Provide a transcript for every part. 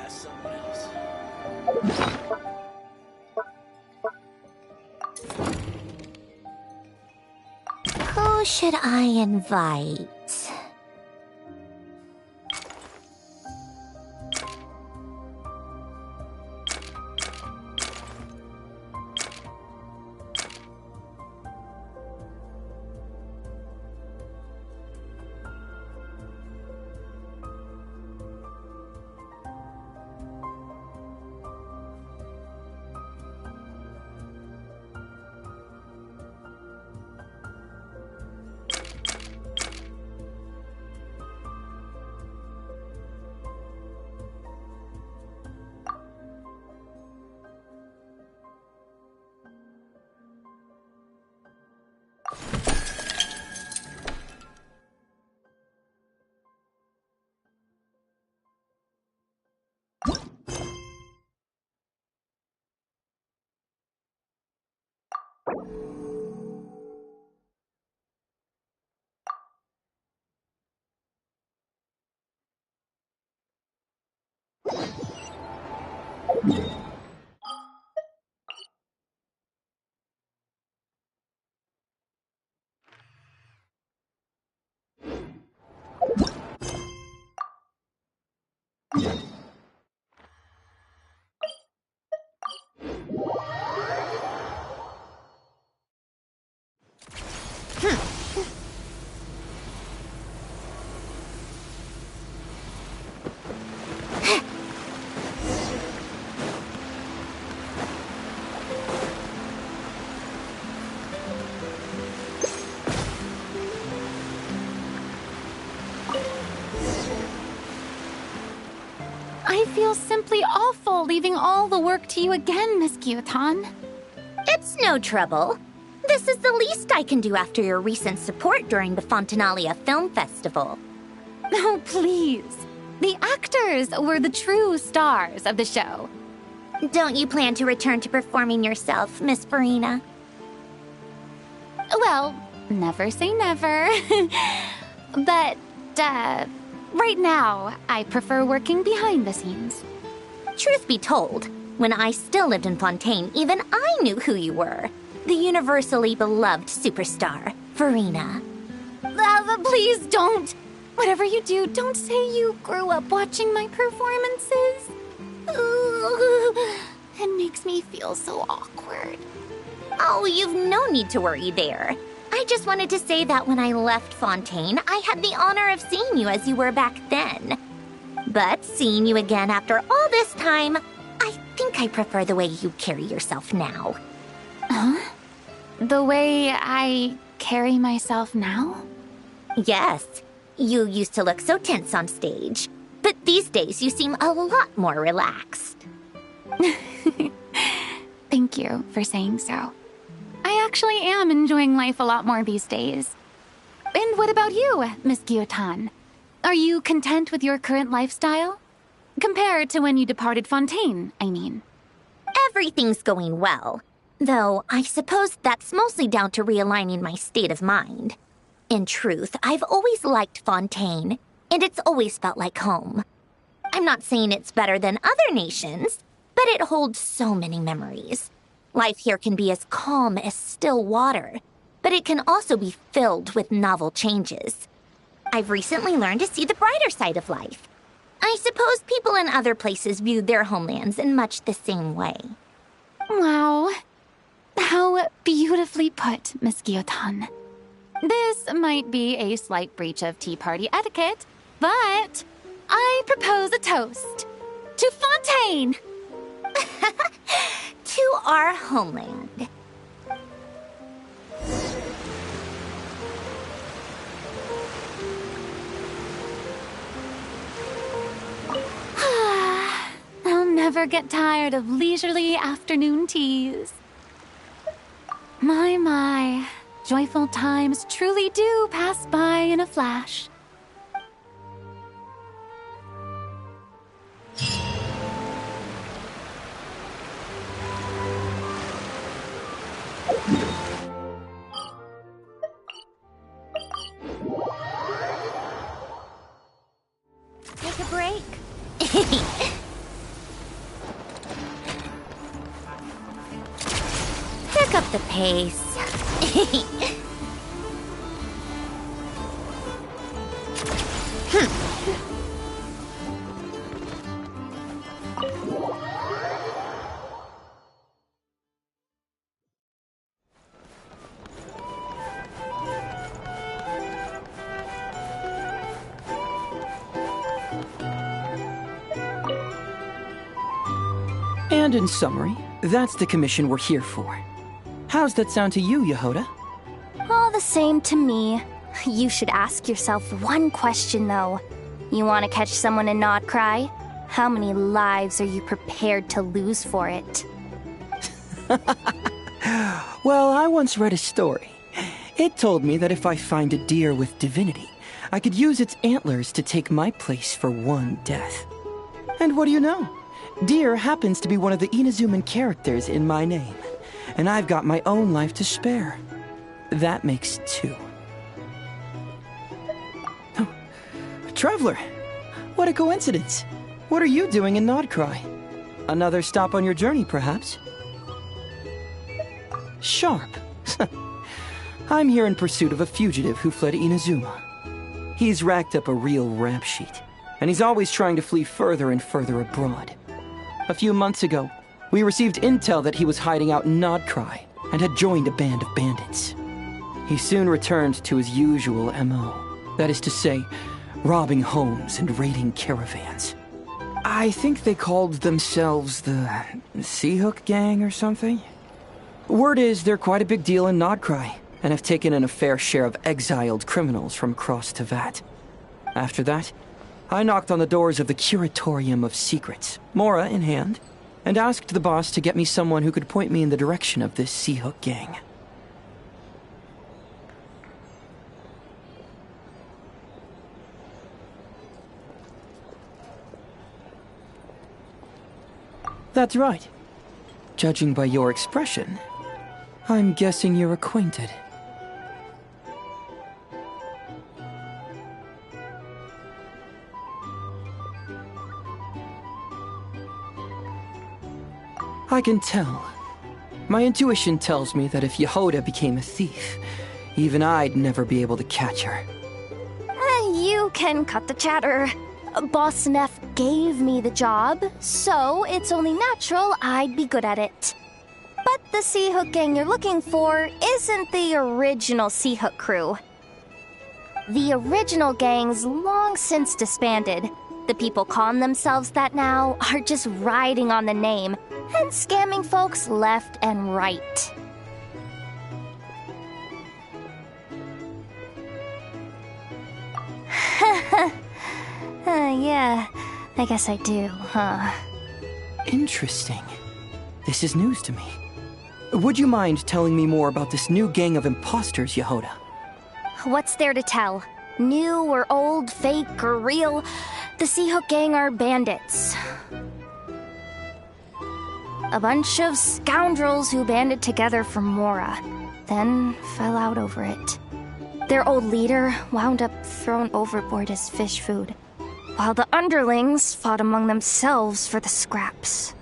ask someone else. Who should I invite? I feel simply awful leaving all the work to you again, Miss Gyutan. It's no trouble. This is the least I can do after your recent support during the Fontanalia Film Festival. Oh, please. The actors were the true stars of the show. Don't you plan to return to performing yourself, Miss Farina? Well, never say never. But, right now, I prefer working behind the scenes. Truth be told, when I still lived in Fontaine, even I knew who you were. The universally beloved superstar, Farina. Please don't! Whatever you do, don't say you grew up watching my performances. It makes me feel so awkward. Oh, you've no need to worry there. I just wanted to say that when I left Fontaine, I had the honor of seeing you as you were back then. But seeing you again after all this time, I think I prefer the way you carry yourself now. Huh? The way I carry myself now? Yes. You used to look so tense on stage, but these days you seem a lot more relaxed. Thank you for saying so. I actually am enjoying life a lot more these days. And what about you, Miss Gyutan? Are you content with your current lifestyle? Compared to when you departed Fontaine, I mean. Everything's going well, though I suppose that's mostly down to realigning my state of mind. In truth, I've always liked Fontaine, and it's always felt like home. I'm not saying it's better than other nations, but it holds so many memories. Life here can be as calm as still water, but it can also be filled with novel changes. I've recently learned to see the brighter side of life. I suppose people in other places view their homelands in much the same way. Wow. How beautifully put, Miss Gyutan. This might be a slight breach of tea party etiquette, but I propose a toast to Fontaine! To our homeland. I'll never get tired of leisurely afternoon teas. My. Joyful times truly do pass by in a flash. Take a break. pick up the pace. And in summary, that's the commission we're here for. How's that sound to you, Yehoda? All the same to me. You should ask yourself one question, though. You want to catch someone and not cry? How many lives are you prepared to lose for it? Well, I once read a story. It told me that if I find a deer with divinity, I could use its antlers to take my place for one death. And what do you know? Deer happens to be one of the Inazuman characters in my name, and I've got my own life to spare. That makes two. Oh, Traveler, what a coincidence. What are you doing in Nodcry? Another stop on your journey, perhaps? Sharp. I'm here in pursuit of a fugitive who fled Inazuma. He's racked up a real rap sheet, and he's always trying to flee further and further abroad. A few months ago, we received intel that he was hiding out in Nodcry and had joined a band of bandits. He soon returned to his usual MO, that is to say, robbing homes and raiding caravans. I think they called themselves the Seahook Gang or something. Word is they're quite a big deal in Nodcry and have taken in a fair share of exiled criminals from across Tevat. After that, I knocked on the doors of the Curatorium of Secrets, Mora in hand, and asked the boss to get me someone who could point me in the direction of this Seahook Gang. That's right. Judging by your expression, I'm guessing you're acquainted. I can tell. My intuition tells me that if Yehoda became a thief, even I'd never be able to catch her. You can cut the chatter. Boss Neff gave me the job, so it's only natural I'd be good at it. But the Seahook Gang you're looking for isn't the original Seahook crew. The original gang's long since disbanded. The people calling themselves that now are just riding on the name and scamming folks left and right. Yeah, I guess I do, huh? Interesting. This is news to me. Would you mind telling me more about this new gang of imposters, Yehoda? What's there to tell? New or old, fake or real, the Seahook Gang are bandits. A bunch of scoundrels who banded together for Mora, then fell out over it. Their old leader wound up thrown overboard as fish food, while the underlings fought among themselves for the scraps.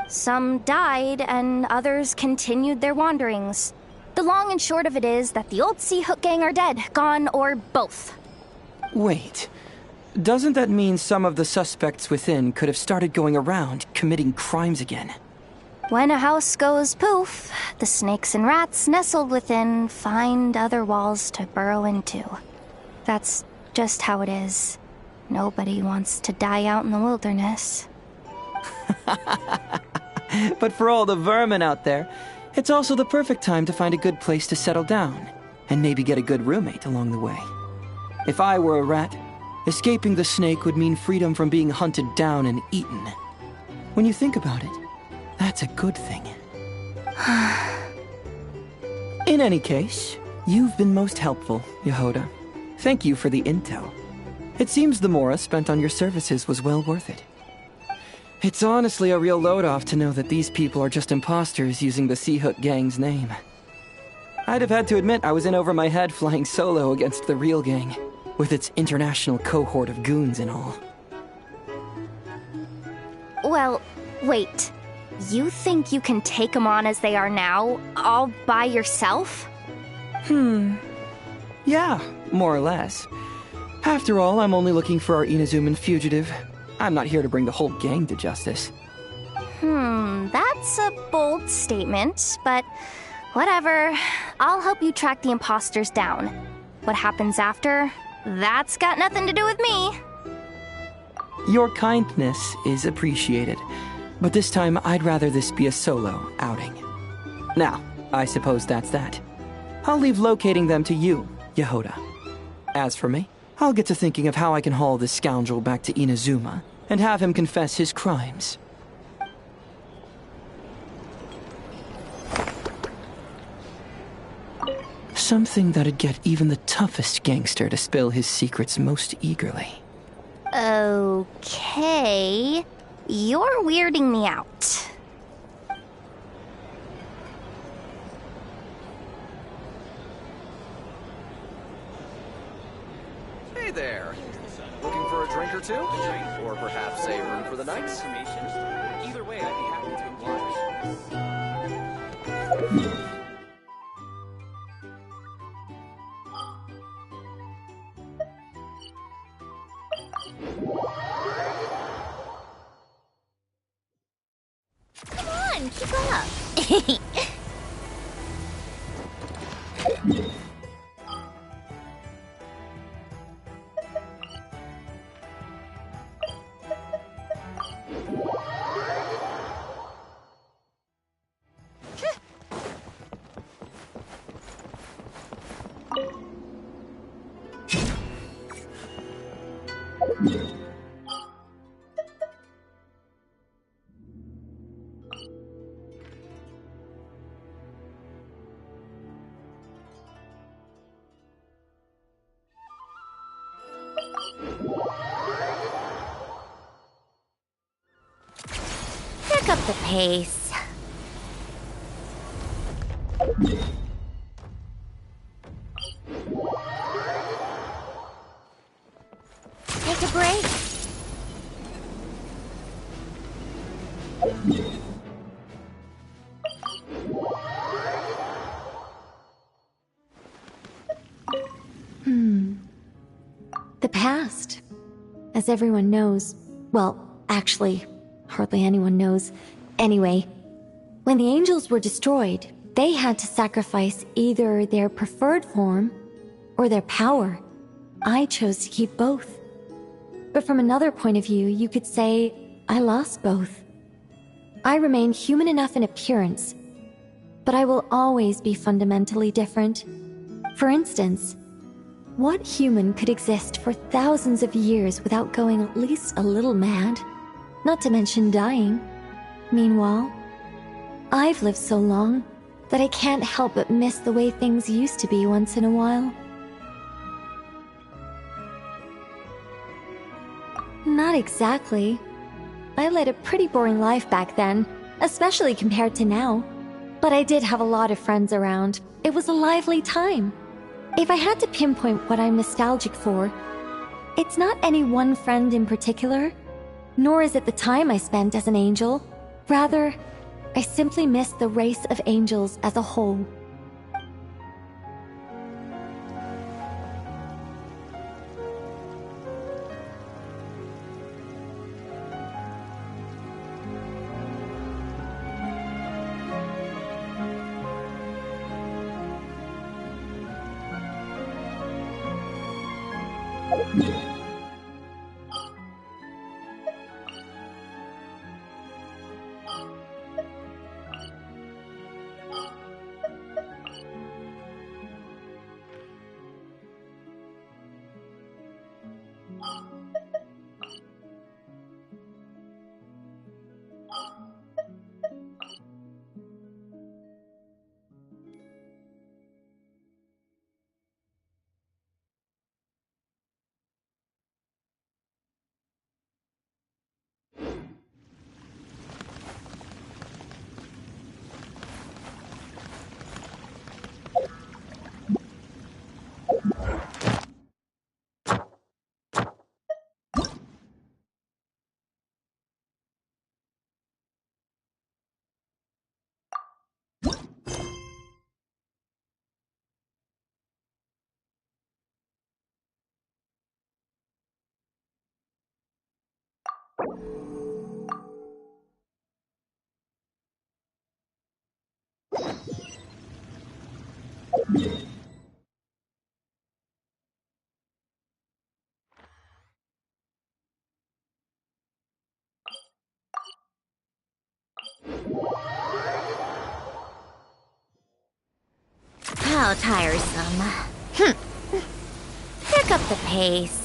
Some died, and others continued their wanderings. The long and short of it is that the old Seahook Gang are dead, gone, or both. Wait. Doesn't that mean some of the suspects within could have started going around, committing crimes again? When a house goes poof, the snakes and rats nestled within find other walls to burrow into. That's just how it is. Nobody wants to die out in the wilderness. But for all the vermin out there, it's also the perfect time to find a good place to settle down, and maybe get a good roommate along the way. If I were a rat, escaping the snake would mean freedom from being hunted down and eaten. When you think about it, that's a good thing. In any case, you've been most helpful, Yehoda. Thank you for the intel. It seems the Mora spent on your services was well worth it. It's honestly a real load-off to know that these people are just imposters using the Seahook Gang's name. I'd have had to admit I was in over my head flying solo against the real gang, with its international cohort of goons and all. Well, wait. You think you can take them on as they are now, all by yourself? Yeah, more or less. After all, I'm only looking for our Inazuman fugitive. I'm not here to bring the whole gang to justice. That's a bold statement, but whatever. I'll help you track the imposters down. What happens after? That's got nothing to do with me. Your kindness is appreciated, but this time I'd rather this be a solo outing. Now, I suppose that's that. I'll leave locating them to you, Yehoda. As for me, I'll get to thinking of how I can haul this scoundrel back to Inazuma and have him confess his crimes. Something that'd get even the toughest gangster to spill his secrets most eagerly. Okay. You're weirding me out. Hey there. Looking for a drink or two? Or perhaps a room for the night? Either way, I'd be happy to oblige. Come on, keep up. Pick up the pace. Take a break. The past. As everyone knows. Well, actually, hardly anyone knows. Anyway, when the angels were destroyed, they had to sacrifice either their preferred form or their power. I chose to keep both. But from another point of view, you could say I lost both. I remain human enough in appearance, but I will always be fundamentally different. For instance, what human could exist for thousands of years without going at least a little mad? Not to mention dying. Meanwhile, I've lived so long that I can't help but miss the way things used to be once in a while. Not exactly. I led a pretty boring life back then, especially compared to now. But I did have a lot of friends around. It was a lively time. If I had to pinpoint what I'm nostalgic for, it's not any one friend in particular, nor is it the time I spent as an angel. Rather, I simply miss the race of angels as a whole. How tiresome. Pick up the pace.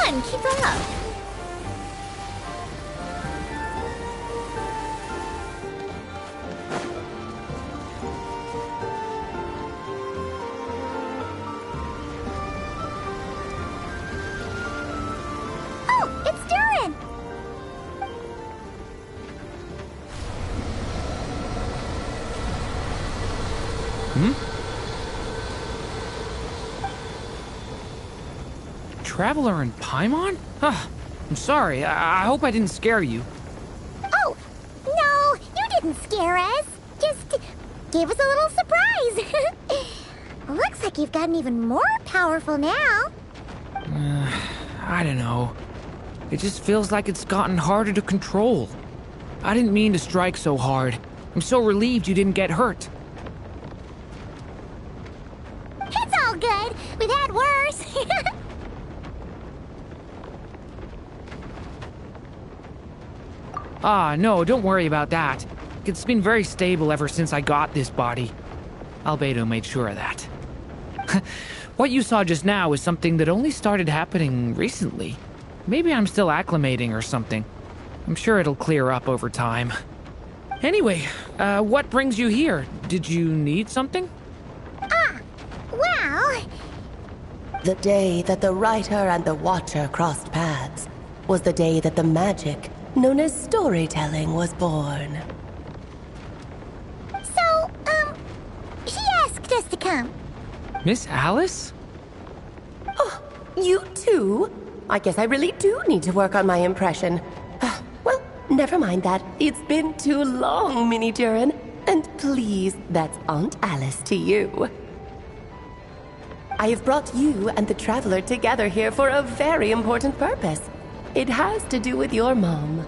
Keep up. Oh, it's Durin! Traveler in Paimon? I'm sorry. I hope I didn't scare you. Oh, no, you didn't scare us. Just gave us a little surprise. Looks like you've gotten even more powerful now. I don't know. It just feels like it's gotten harder to control. I didn't mean to strike so hard. I'm so relieved you didn't get hurt. It's all good. We've had worse. No, don't worry about that. It's been very stable ever since I got this body. Albedo made sure of that. What you saw just now is something that only started happening recently. Maybe I'm still acclimating or something. I'm sure it'll clear up over time. Anyway, what brings you here? Did you need something? Well... The day that the writer and the watcher crossed paths was the day that the magic known as storytelling was born. So, she asked us to come. Miss Alice? Oh, you too? I guess I really do need to work on my impression. Well, never mind that. It's been too long, Mini Durin. And please, that's Aunt Alice to you. I have brought you and the Traveler together here for a very important purpose. It has to do with your mom.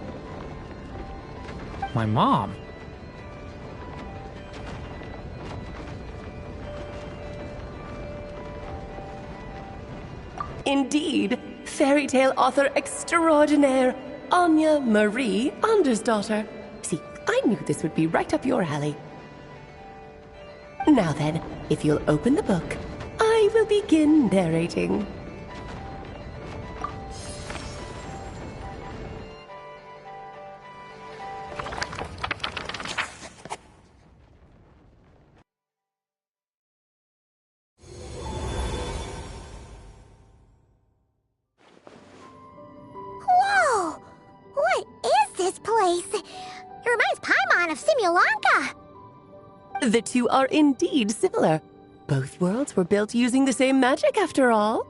My mom? Indeed, fairy tale author extraordinaire, Anya Marie Andersdaughter. See, I knew this would be right up your alley. Now then, if you'll open the book, I will begin narrating. Whoa! What is this place? It reminds Paimon of Simulanka. The two are indeed similar. Both worlds were built using the same magic, after all.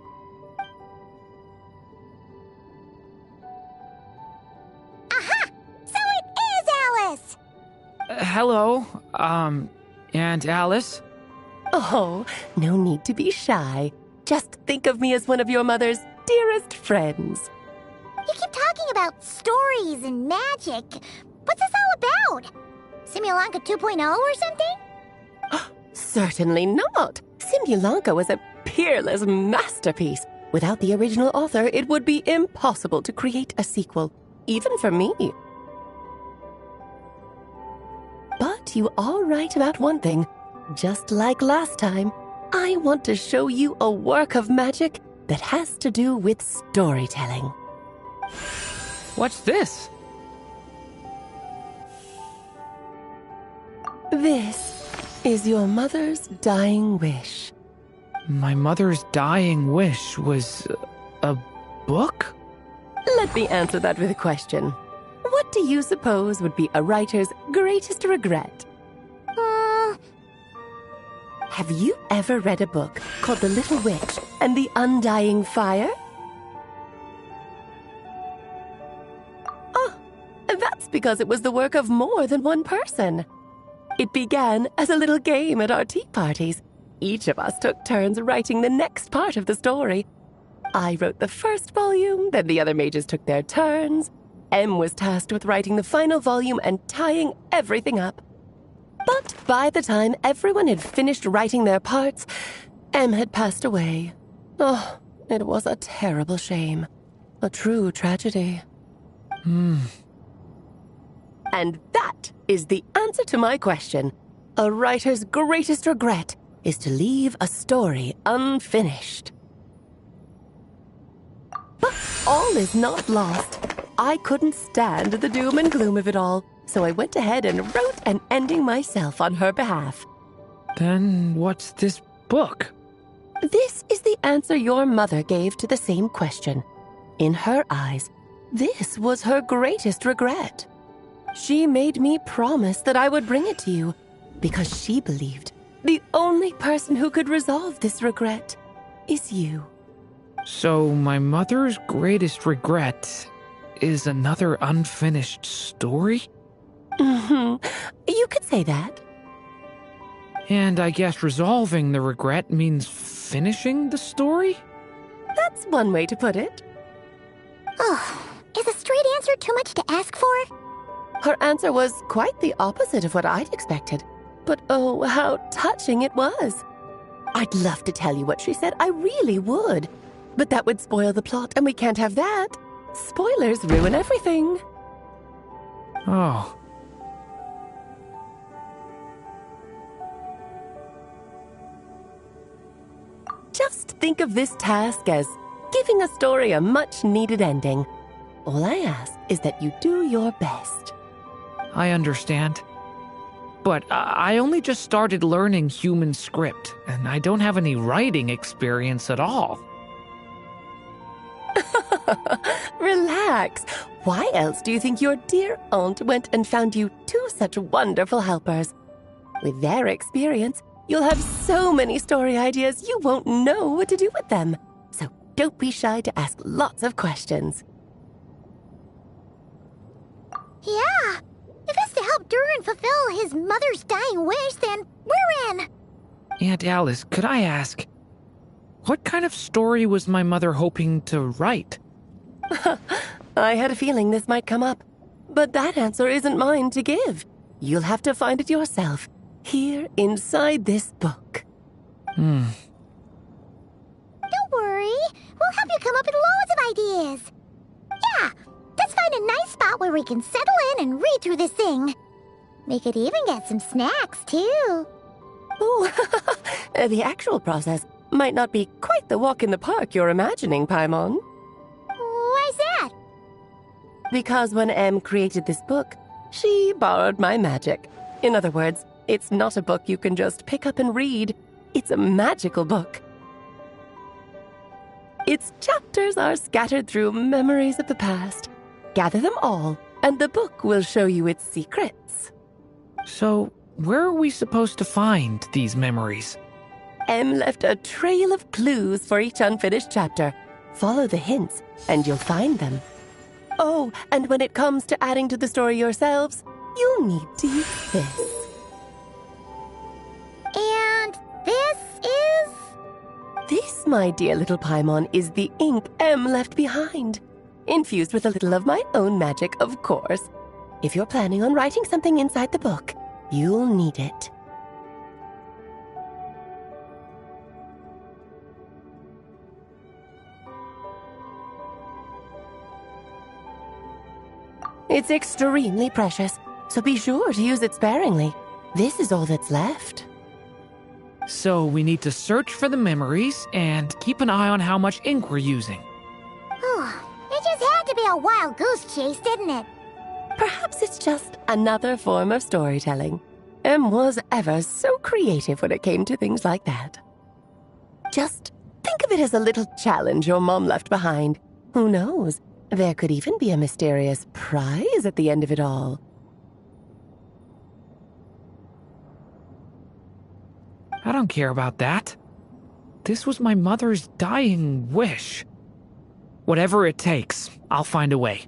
Aha! So it is Alice! Hello, Aunt Alice? Oh, no need to be shy. Just think of me as one of your mother's dearest friends. You keep talking about stories and magic. What's this all about? Simulanka 2.0 or something? Certainly not. Simulanka was a peerless masterpiece. Without the original author, it would be impossible to create a sequel, even for me. But you are right about one thing. just like last time, I want to show you a work of magic that has to do with storytelling. What's this? This is your mother's dying wish. My mother's dying wish was a book? Let me answer that with a question. What do you suppose would be a writer's greatest regret? Have you ever read a book called The Little Witch and the Undying Fire? Oh, that's because it was the work of more than one person. It began as a little game at our tea parties. Each of us took turns writing the next part of the story. I wrote the first volume, then the other mages took their turns. Em was tasked with writing the final volume and tying everything up. But by the time everyone had finished writing their parts, Em had passed away. Oh, it was a terrible shame. A true tragedy. And that is the answer to my question. A writer's greatest regret is to leave a story unfinished. But all is not lost. I couldn't stand the doom and gloom of it all, so I went ahead and wrote an ending myself on her behalf. Then what's this book? This is the answer your mother gave to the same question. In her eyes, this was her greatest regret. She made me promise that I would bring it to you, because she believed the only person who could resolve this regret is you. So my mother's greatest regret is another unfinished story? You could say that. And I guess resolving the regret means finishing the story? That's one way to put it. Oh, is a straight answer too much to ask for? Her answer was quite the opposite of what I'd expected. But oh, how touching it was. I'd love to tell you what she said, I really would. But that would spoil the plot, and we can't have that. Spoilers ruin everything. Oh. Just think of this task as giving a story a much-needed ending. All I ask is that you do your best. I understand. But I only just started learning human script, and I don't have any writing experience at all. Relax. Why else do you think your dear aunt went and found you two such wonderful helpers? With their experience, you'll have so many story ideas you won't know what to do with them. So don't be shy to ask lots of questions. Yeah. If it's to help Durin fulfill his mother's dying wish, then we're in. Aunt Alice, could I ask, what kind of story was my mother hoping to write? I had a feeling this might come up, but that answer isn't mine to give. You'll have to find it yourself, here inside this book. Don't worry. We'll help you come up with loads of ideas. Yeah, let's find a nice spot where we can settle in and read through this thing. We could even get some snacks, too. Oh, the actual process might not be quite the walk in the park you're imagining, Paimon. Why's that? Because when Em created this book, she borrowed my magic. In other words, it's not a book you can just pick up and read. It's a magical book. Its chapters are scattered through memories of the past. Gather them all, and the book will show you its secrets. So, where are we supposed to find these memories? Em left a trail of clues for each unfinished chapter. Follow the hints, and you'll find them. Oh, and when it comes to adding to the story yourselves, you'll need to use this. And this is? This, my dear little Paimon, is the ink Em left behind. Infused with a little of my own magic, of course. If you're planning on writing something inside the book, you'll need it. It's extremely precious, so be sure to use it sparingly. This is all that's left. So we need to search for the memories and keep an eye on how much ink we're using. It just had to be a wild goose chase, didn't it? Perhaps it's just another form of storytelling. Em was ever so creative when it came to things like that. Just think of it as a little challenge your mom left behind. Who knows? There could even be a mysterious prize at the end of it all. I don't care about that. This was my mother's dying wish. Whatever it takes, I'll find a way.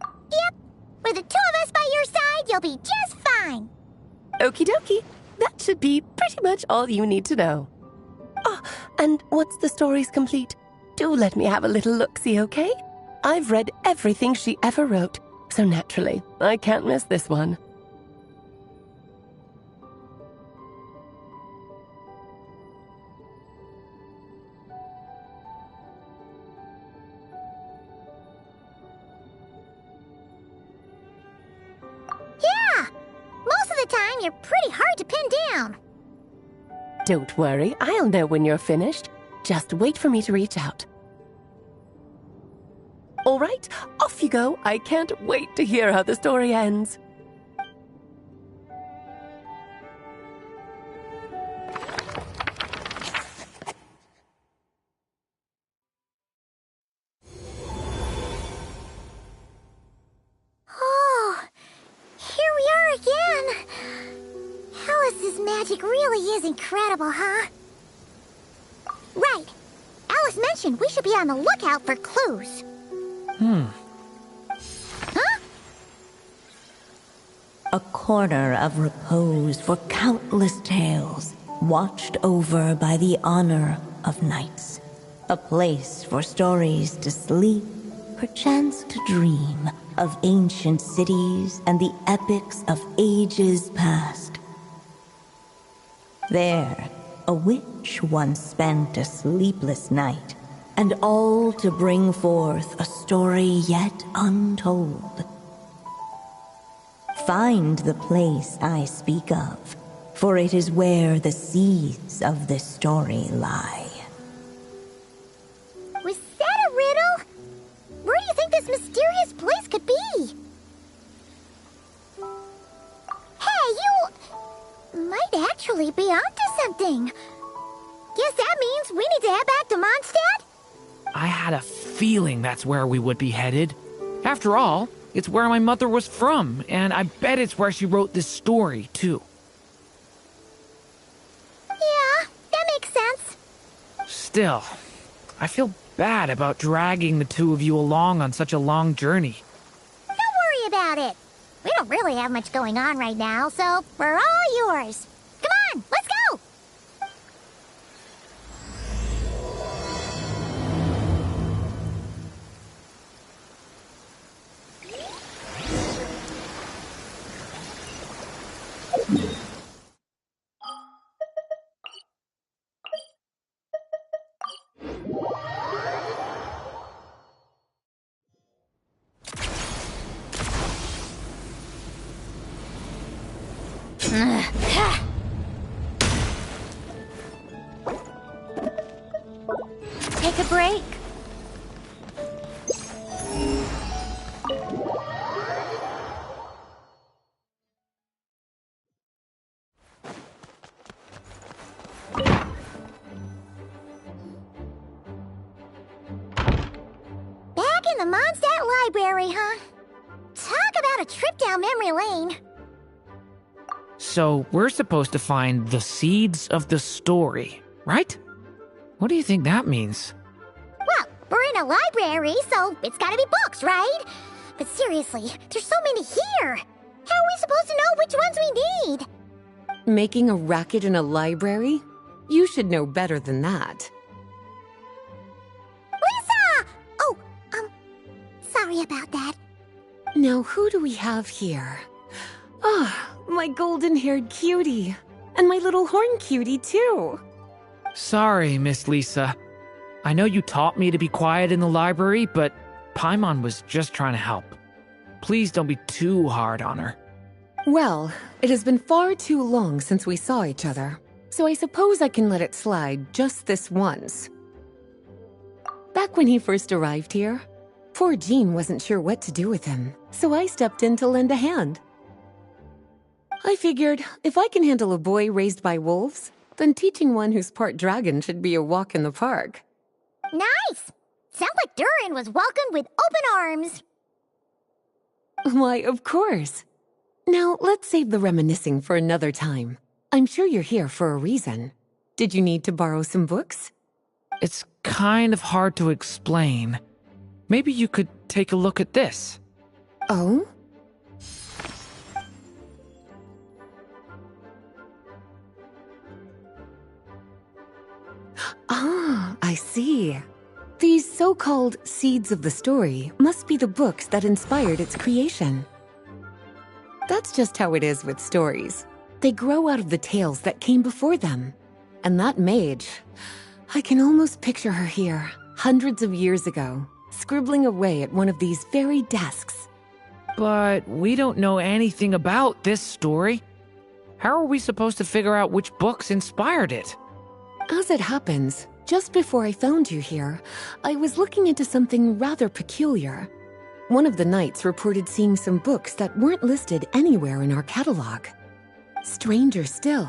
Yep. With the two of us by your side, you'll be just fine. Okie dokie. That should be pretty much all you need to know. Oh, and once the story's complete, do let me have a little look-see, okay? I've read everything she ever wrote, so naturally, I can't miss this one. Yeah! Most of the time, you're pretty hard to pin down. Don't worry, I'll know when you're finished. Just wait for me to reach out. All right, off you go. I can't wait to hear how the story ends. Oh, here we are again. Alice's magic really is incredible, huh? Right. Alice mentioned we should be on the lookout for clues. Huh? A corner of repose for countless tales, watched over by the honor of knights. A place for stories to sleep, perchance to dream of ancient cities and the epics of ages past. There, a witch once spent a sleepless night, and all to bring forth a story yet untold. Find the place I speak of, for it is where the seeds of this story lie. Was that a riddle? Where do you think this mysterious place could be? Hey, you might actually be onto something. Guess that means we need to head back to Mondstadt? I had a feeling that's where we would be headed. After all, it's where my mother was from, and I bet it's where she wrote this story, too. Yeah, that makes sense. Still, I feel bad about dragging the two of you along on such a long journey. Don't worry about it. We don't really have much going on right now, so we're all yours. Come on, let's go! Take a break. Back in the Mondstadt Library, huh? Talk about a trip down memory lane. So, we're supposed to find the seeds of the story, right? What do you think that means? Well, we're in a library, so it's gotta be books, right? But seriously, there's so many here. How are we supposed to know which ones we need? Making a racket in a library? You should know better than that. Lisa! Oh, sorry about that. Now, who do we have here? Ah, my golden-haired cutie. And my little horn cutie, too. Sorry, Miss Lisa. I know you taught me to be quiet in the library, but Paimon was just trying to help. please don't be too hard on her. Well, it has been far too long since we saw each other, so I suppose I can let it slide just this once. Back when he first arrived here, poor Jean wasn't sure what to do with him, so I stepped in to lend a hand. I figured if I can handle a boy raised by wolves, then teaching one who's part dragon should be a walk in the park. Nice! Sounds like Durin was welcomed with open arms. Why, of course. Now, let's save the reminiscing for another time. I'm sure you're here for a reason. Did you need to borrow some books? It's kind of hard to explain. Maybe you could take a look at this. Oh? Ah, I see. These so-called seeds of the story must be the books that inspired its creation. That's just how it is with stories. They grow out of the tales that came before them. And that mage, I can almost picture her here, hundreds of years ago, scribbling away at one of these very desks. But we don't know anything about this story. How are we supposed to figure out which books inspired it? As it happens, just before I found you here, I was looking into something rather peculiar. One of the knights reported seeing some books that weren't listed anywhere in our catalog. Stranger still,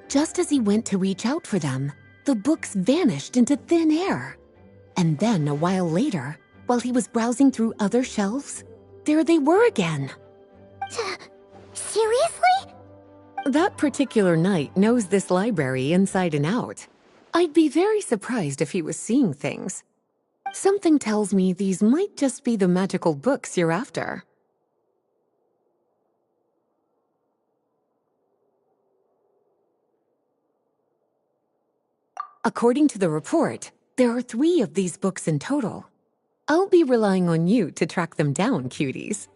just as he went to reach out for them, the books vanished into thin air. And then, a while later, while he was browsing through other shelves, there they were again. Seriously? That particular knight knows this library inside and out. I'd be very surprised if he was seeing things. Something tells me these might just be the magical books you're after. According to the report, there are 3 of these books in total. I'll be relying on you to track them down, cuties.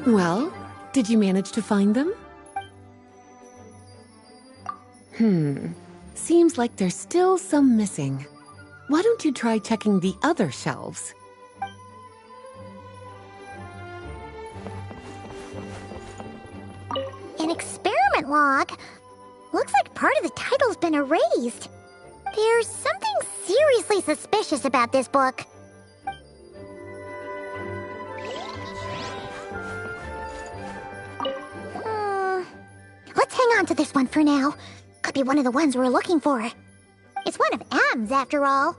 Well, did you manage to find them? Seems like there's still some missing. Why don't you try checking the other shelves? An experiment log? Looks like part of the title's been erased. There's something seriously suspicious about this book. Let's hang on to this one for now. Could be one of the ones we're looking for. It's one of M's, after all.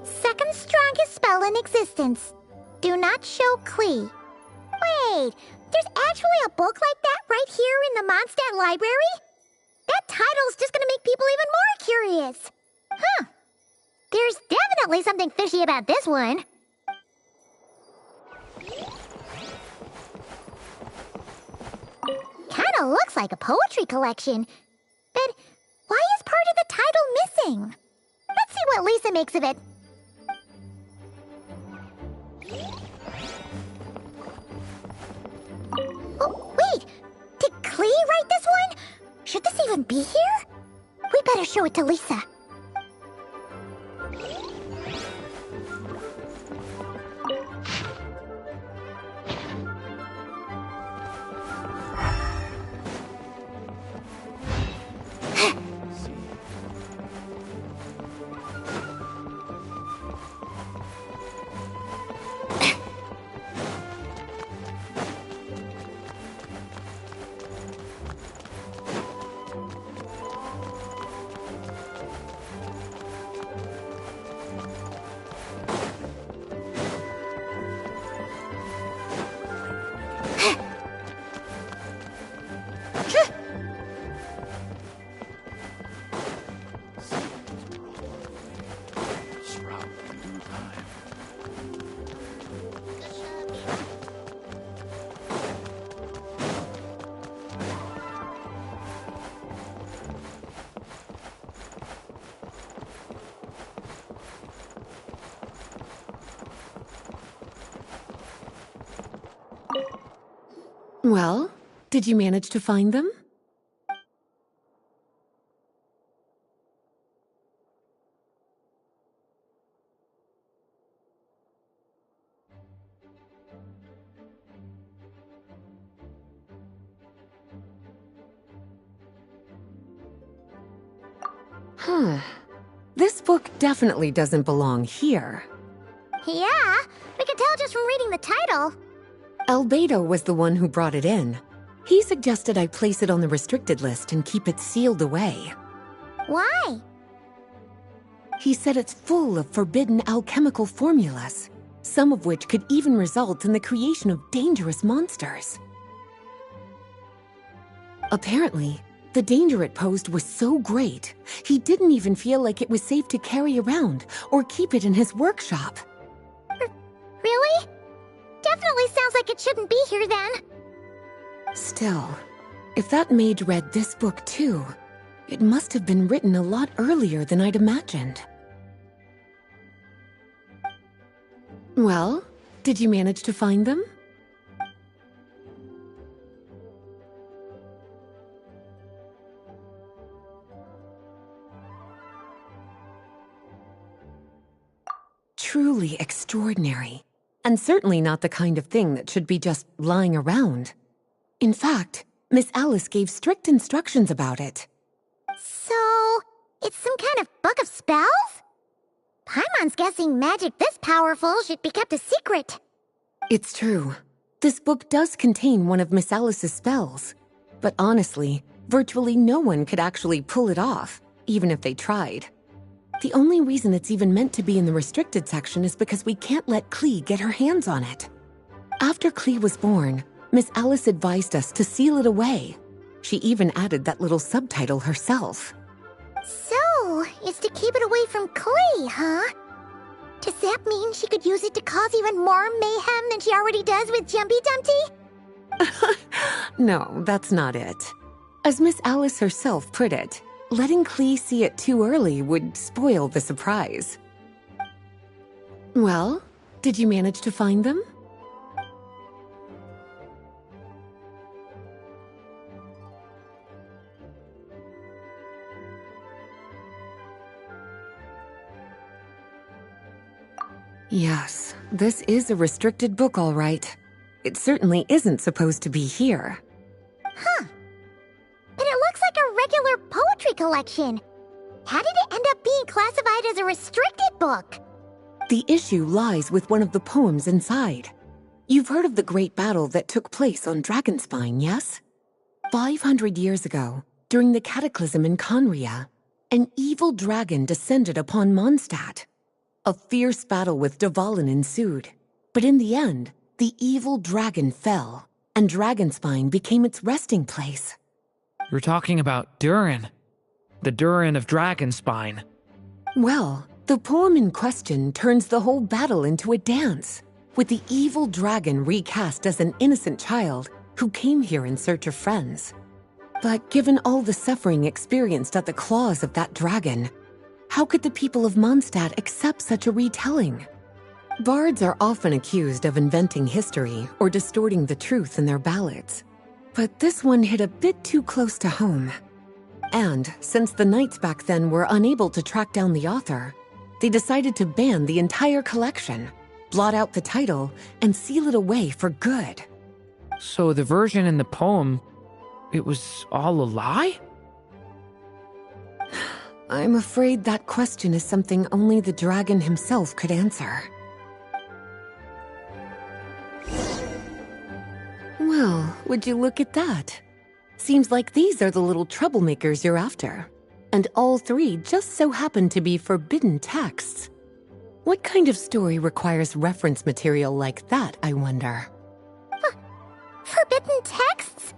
Second strongest spell in existence. Do not show Klee. Wait, there's actually a book like that right here in the Mondstadt library? That title's just gonna make people even more curious. Huh. There's definitely something fishy about this one. Kinda looks like a poetry collection. But why is part of the title missing? Let's see what Lisa makes of it. Oh, wait! Did Klee write this one? Should this even be here? We better show it to Lisa. Well, did you manage to find them? Huh. This book definitely doesn't belong here. Yeah, we can tell just from reading the title. Albedo was the one who brought it in. He suggested I place it on the restricted list and keep it sealed away. Why? He said it's full of forbidden alchemical formulas, some of which could even result in the creation of dangerous monsters. Apparently, the danger it posed was so great, he didn't even feel like it was safe to carry around or keep it in his workshop. Really? Definitely sounds like it shouldn't be here then. Still, if that maid read this book too, it must have been written a lot earlier than I'd imagined. Well, did you manage to find them? Truly extraordinary, and certainly not the kind of thing that should be just lying around. In fact, Miss Alice gave strict instructions about it. So, it's some kind of book of spells? Paimon's guessing magic this powerful should be kept a secret. It's true. This book does contain one of Miss Alice's spells. But honestly, virtually no one could actually pull it off, even if they tried. The only reason it's even meant to be in the restricted section is because we can't let Klee get her hands on it. After Klee was born, Miss Alice advised us to seal it away. She even added that little subtitle herself. So, it's to keep it away from Klee, huh? Does that mean she could use it to cause even more mayhem than she already does with Jumpy Dumpty? No, that's not it. As Miss Alice herself put it, letting Klee see it too early would spoil the surprise. Well, did you manage to find them? Yes, this is a restricted book, all right. It certainly isn't supposed to be here. Huh. But it looks like a regular poetry collection. How did it end up being classified as a restricted book? The issue lies with one of the poems inside. You've heard of the great battle that took place on Dragonspine, yes? 500 years ago, during the cataclysm in Conria, an evil dragon descended upon Mondstadt. A fierce battle with Dvalin ensued, but in the end, the evil dragon fell, and Dragonspine became its resting place. You're talking about Durin. The Durin of Dragonspine. Well, the poem in question turns the whole battle into a dance, with the evil dragon recast as an innocent child who came here in search of friends. But given all the suffering experienced at the claws of that dragon, how could the people of Mondstadt accept such a retelling? Bards are often accused of inventing history or distorting the truth in their ballads. But this one hit a bit too close to home. And since the knights back then were unable to track down the author, they decided to ban the entire collection, blot out the title, and seal it away for good. So the version in the poem, it was all a lie? I'm afraid that question is something only the dragon himself could answer. Well, would you look at that? Seems like these are the little troublemakers you're after. And all three just so happen to be forbidden texts. What kind of story requires reference material like that, I wonder? Forbidden texts?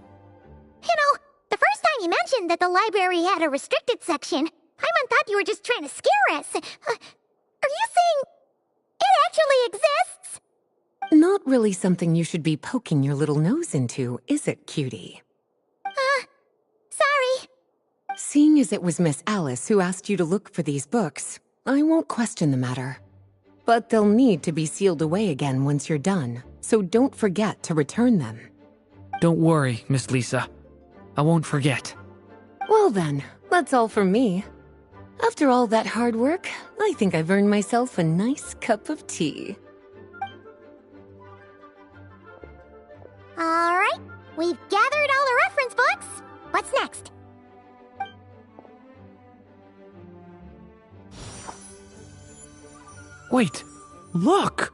You know, the first time you mentioned that the library had a restricted section, Paimon thought you were just trying to scare us. Are you saying it actually exists? Not really something you should be poking your little nose into, is it, cutie? Sorry. Seeing as it was Miss Alice who asked you to look for these books, I won't question the matter. But they'll need to be sealed away again once you're done, so don't forget to return them. Don't worry, Miss Lisa. I won't forget. Well then, that's all from me. After all that hard work, I think I've earned myself a nice cup of tea. All right, we've gathered all the reference books. What's next? Wait, look!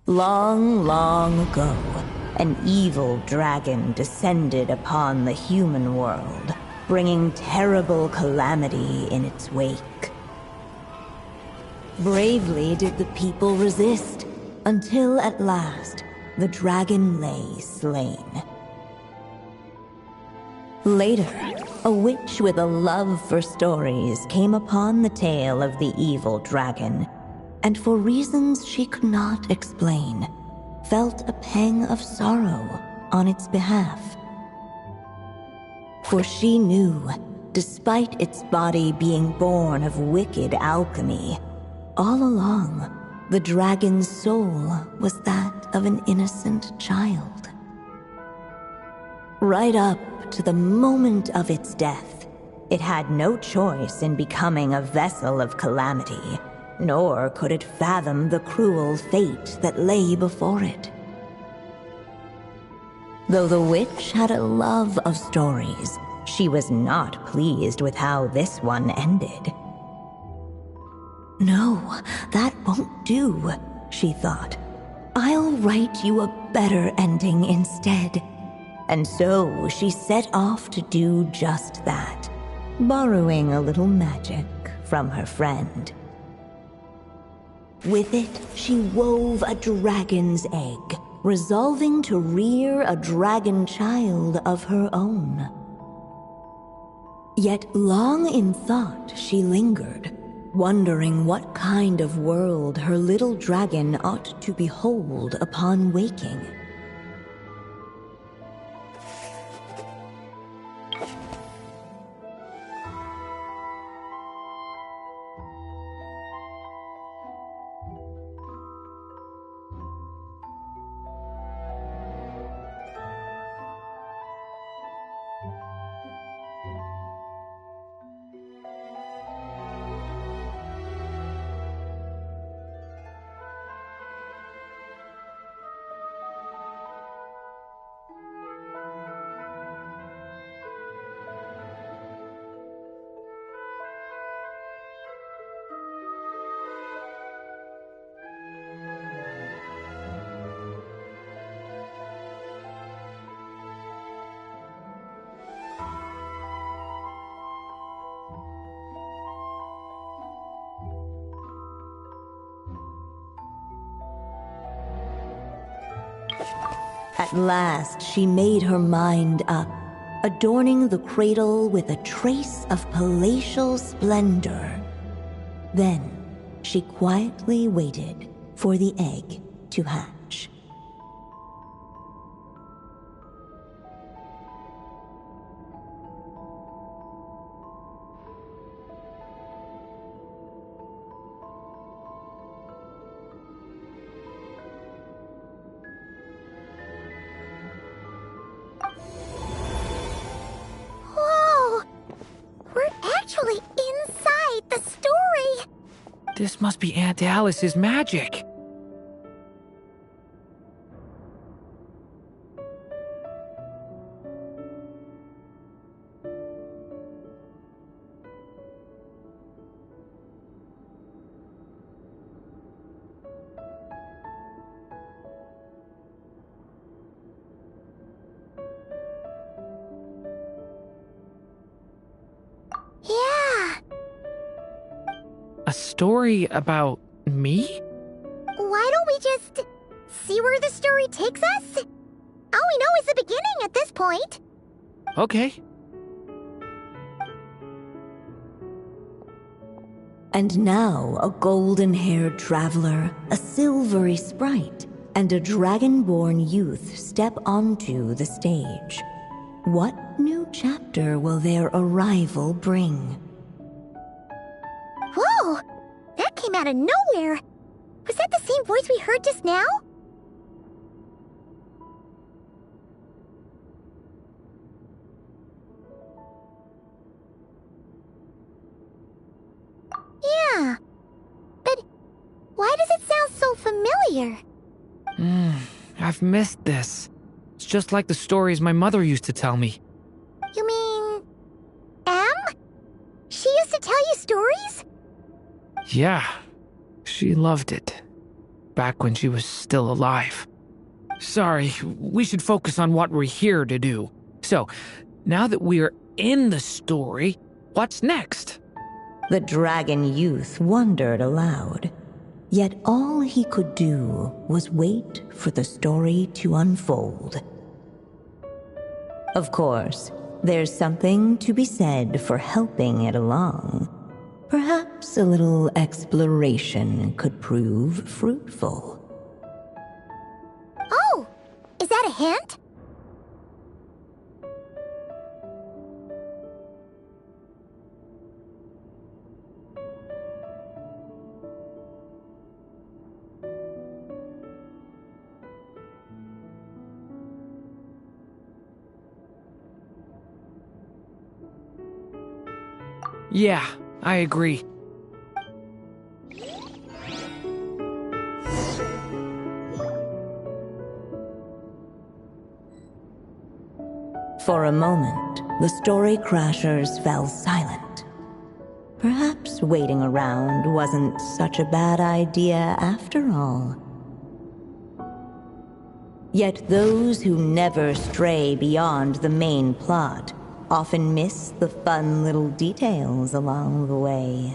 Long, long ago, an evil dragon descended upon the human world, bringing terrible calamity in its wake. Bravely did the people resist, until at last, the dragon lay slain. Later, a witch with a love for stories came upon the tale of the evil dragon, and for reasons she could not explain, felt a pang of sorrow on its behalf. For she knew, despite its body being born of wicked alchemy, all along, the dragon's soul was that of an innocent child. Right up to the moment of its death, it had no choice in becoming a vessel of calamity, nor could it fathom the cruel fate that lay before it. Though the witch had a love of stories, she was not pleased with how this one ended. No, that won't do, she thought. I'll write you a better ending instead. And so she set off to do just that, borrowing a little magic from her friend. With it, she wove a dragon's egg, resolving to rear a dragon child of her own. Yet long in thought she lingered, wondering what kind of world her little dragon ought to behold upon waking. At last, she made her mind up, adorning the cradle with a trace of palatial splendor. Then, she quietly waited for the egg to hatch. This must be Aunt Alice's magic. A story about me? Why don't we just see where the story takes us? All we know is the beginning at this point. Okay. And now a golden-haired traveler, a silvery sprite, and a dragonborn youth step onto the stage. What new chapter will their arrival bring? Whoa! That came out of nowhere! Was that the same voice we heard just now? Yeah. But why does it sound so familiar? I've missed this. It's just like the stories my mother used to tell me. You mean... Em? She used to tell you stories? Yeah, she loved it. Back when she was still alive. Sorry, we should focus on what we're here to do. So, now that we're in the story, what's next? The dragon youth wondered aloud. Yet all he could do was wait for the story to unfold. Of course, there's something to be said for helping it along. Perhaps a little exploration could prove fruitful. Oh! Is that a hint? Yeah, I agree. For a moment, the story crashers fell silent. Perhaps waiting around wasn't such a bad idea after all. Yet those who never stray beyond the main plot often miss the fun little details along the way.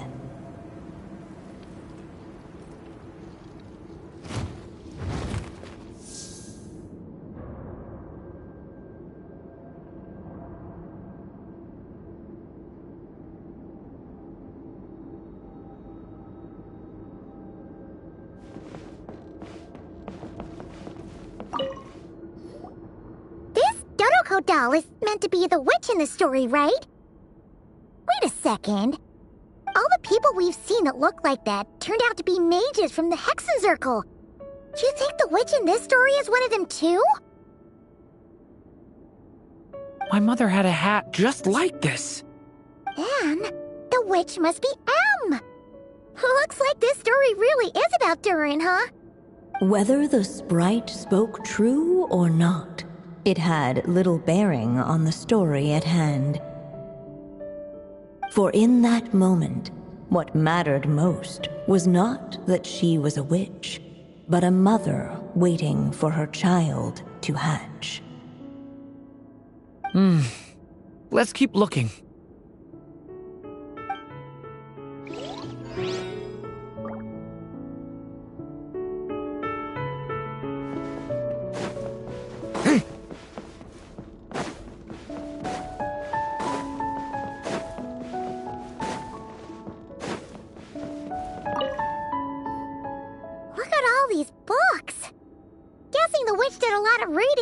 Doll is meant to be the witch in the story, right? Wait a second. All the people we've seen that look like that turned out to be mages from the Hexenzirkel. Do you think the witch in this story is one of them too? My mother had a hat just like this. Then, the witch must be Em. Looks like this story really is about Durin, huh? Whether the sprite spoke true or not, it had little bearing on the story at hand. For in that moment, what mattered most was not that she was a witch, but a mother waiting for her child to hatch. Let's keep looking.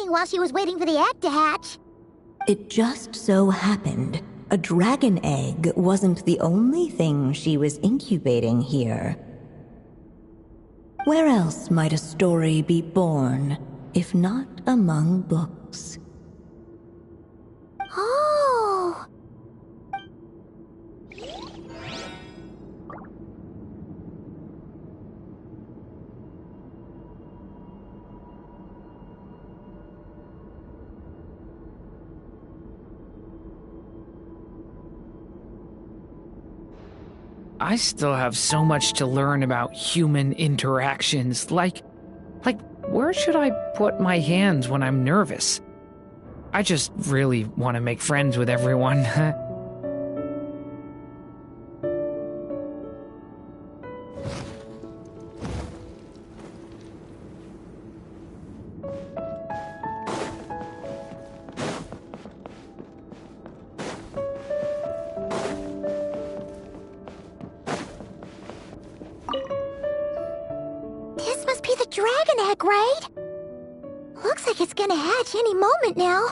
While she was waiting for the egg to hatch. It just so happened a dragon egg wasn't the only thing she was incubating here. Where else might a story be born, if not among books? Oh! I still have so much to learn about human interactions, like, where should I put my hands when I'm nervous? I just really want to make friends with everyone. dragon egg, right? Looks like it's gonna hatch any moment now.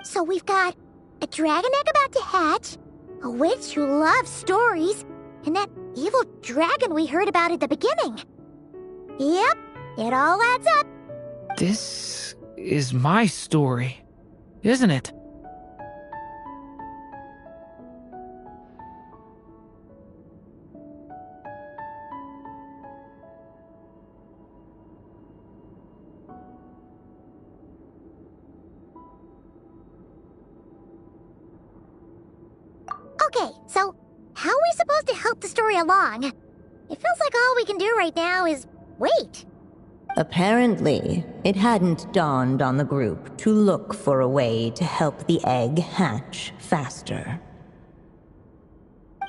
So we've got a dragon egg about to hatch, a witch who loves stories, and that evil dragon we heard about at the beginning. Yep, it all adds up. This is my story, isn't it? Okay, so how are we supposed to help the story along? It feels like all we can do right now is wait. Apparently, it hadn't dawned on the group to look for a way to help the egg hatch faster.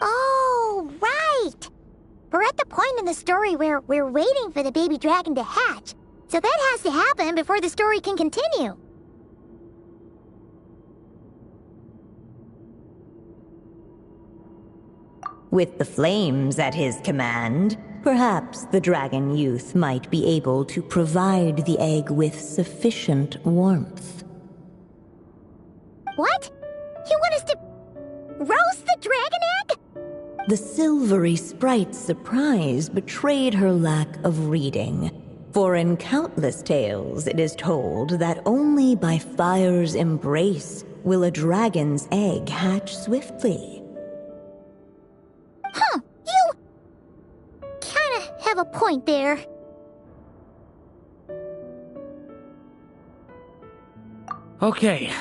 Oh, right! We're at the point in the story where we're waiting for the baby dragon to hatch, so that has to happen before the story can continue. With the flames at his command, perhaps the dragon youth might be able to provide the egg with sufficient warmth. What? You want us to roast the dragon egg? The silvery sprite's surprise betrayed her lack of reading, for in countless tales it is told that only by fire's embrace will a dragon's egg hatch swiftly. Huh, you kinda have a point there. Okay,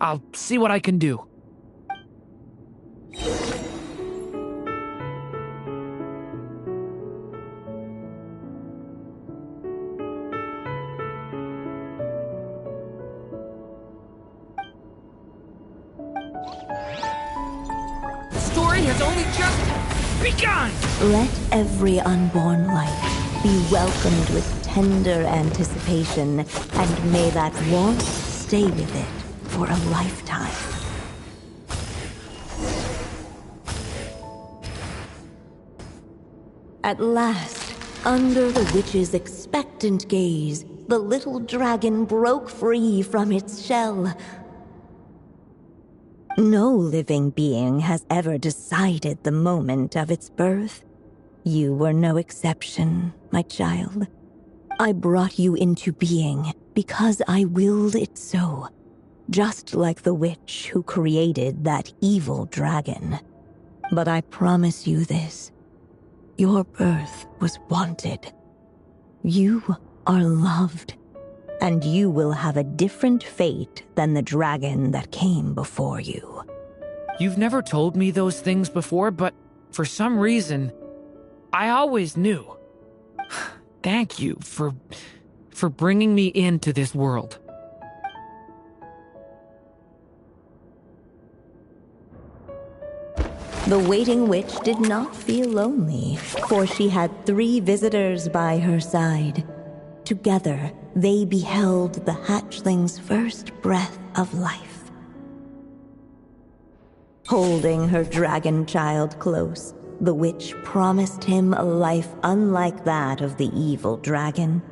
I'll see what I can do. The story has only just begun! Let every unborn life be welcomed with tender anticipation, and may that warmth stay with it for a lifetime. At last, under the witch's expectant gaze, the little dragon broke free from its shell. No living being has ever decided the moment of its birth. You were no exception, my child. I brought you into being because I willed it so, just like the witch who created that evil dragon. But I promise you this. Your birth was wanted. You are loved, and you will have a different fate than the dragon that came before you. You've never told me those things before, but for some reason, I always knew. Thank you for bringing me into this world. The waiting witch did not feel lonely, for she had 3 visitors by her side. Together, they beheld the hatchling's first breath of life. Holding her dragon child close, the witch promised him a life unlike that of the evil dragon.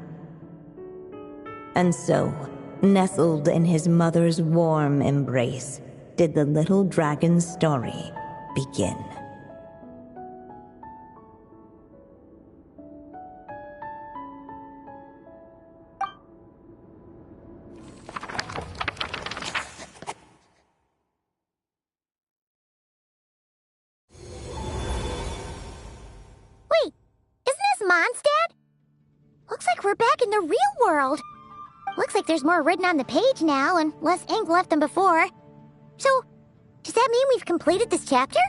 And so, nestled in his mother's warm embrace, did the little dragon's story begin. Wait, isn't this Mondstadt? Looks like we're back in the real world. Looks like there's more written on the page now and less ink left than before. So, does that mean we've completed this chapter?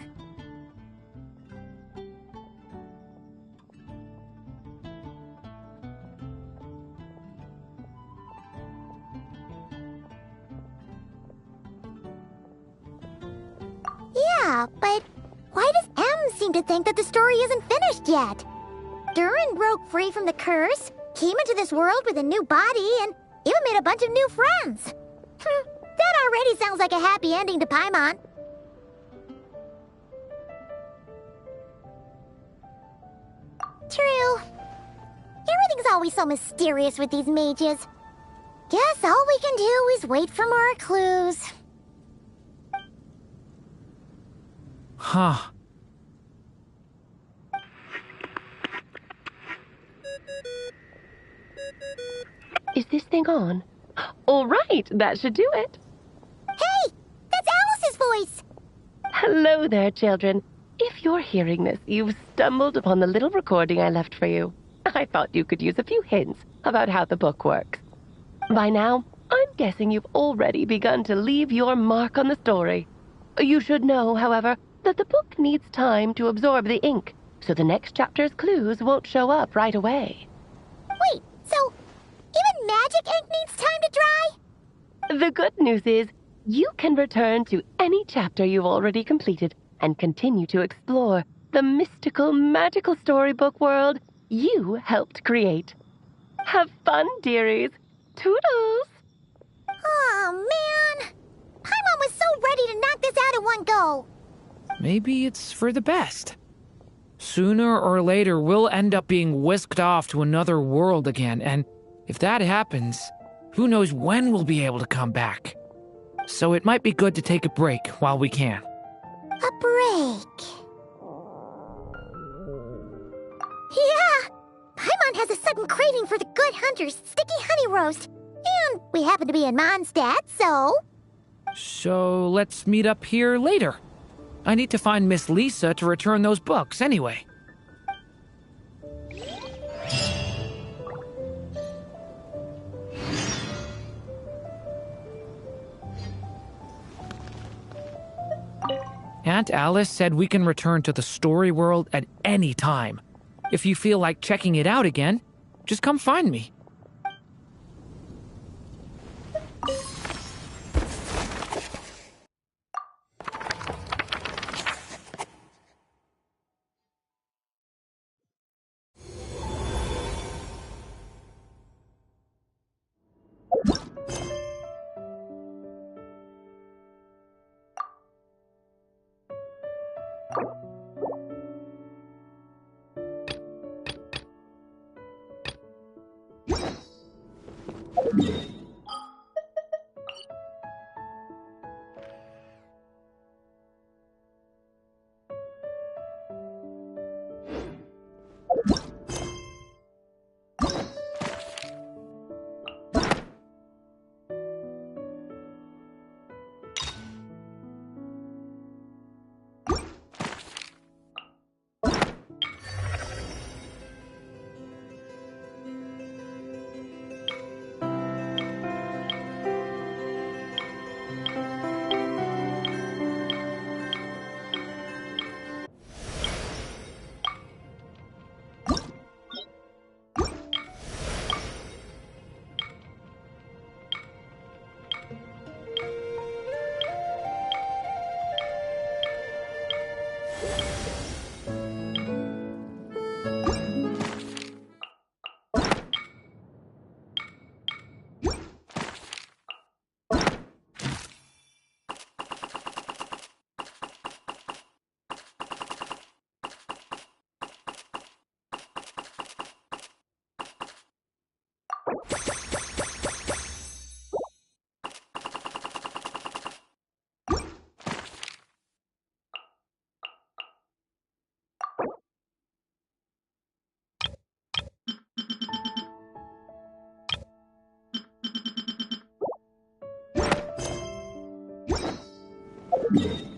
Yeah, but why does M seem to think that the story isn't finished yet? Durin broke free from the curse, came into this world with a new body, and even made a bunch of new friends. That already sounds like a happy ending to Paimon. True. Everything's always so mysterious with these mages. Guess all we can do is wait for more clues. Huh. Is this thing on? All right, that should do it. Hey! That's Alice's voice! Hello there, children. If you're hearing this, you've stumbled upon the little recording I left for you. I thought you could use a few hints about how the book works. By now, I'm guessing you've already begun to leave your mark on the story. You should know, however, that the book needs time to absorb the ink, so the next chapter's clues won't show up right away. Wait, so even magic ink needs time to dry? The good news is, you can return to any chapter you've already completed and continue to explore the mystical, magical storybook world you helped create. Have fun, dearies. Toodles! Oh, man! Paimon was so ready to knock this out in one go. Maybe it's for the best. Sooner or later, we'll end up being whisked off to another world again, and if that happens, who knows when we'll be able to come back. So it might be good to take a break while we can. A break. Yeah! Paimon has a sudden craving for the Good Hunter's sticky honey roast. And we happen to be in Mondstadt, so... So let's meet up here later. I need to find Miss Lisa to return those books anyway. Aunt Alice said we can return to the story world at any time. If you feel like checking it out again, just come find me. Yeah.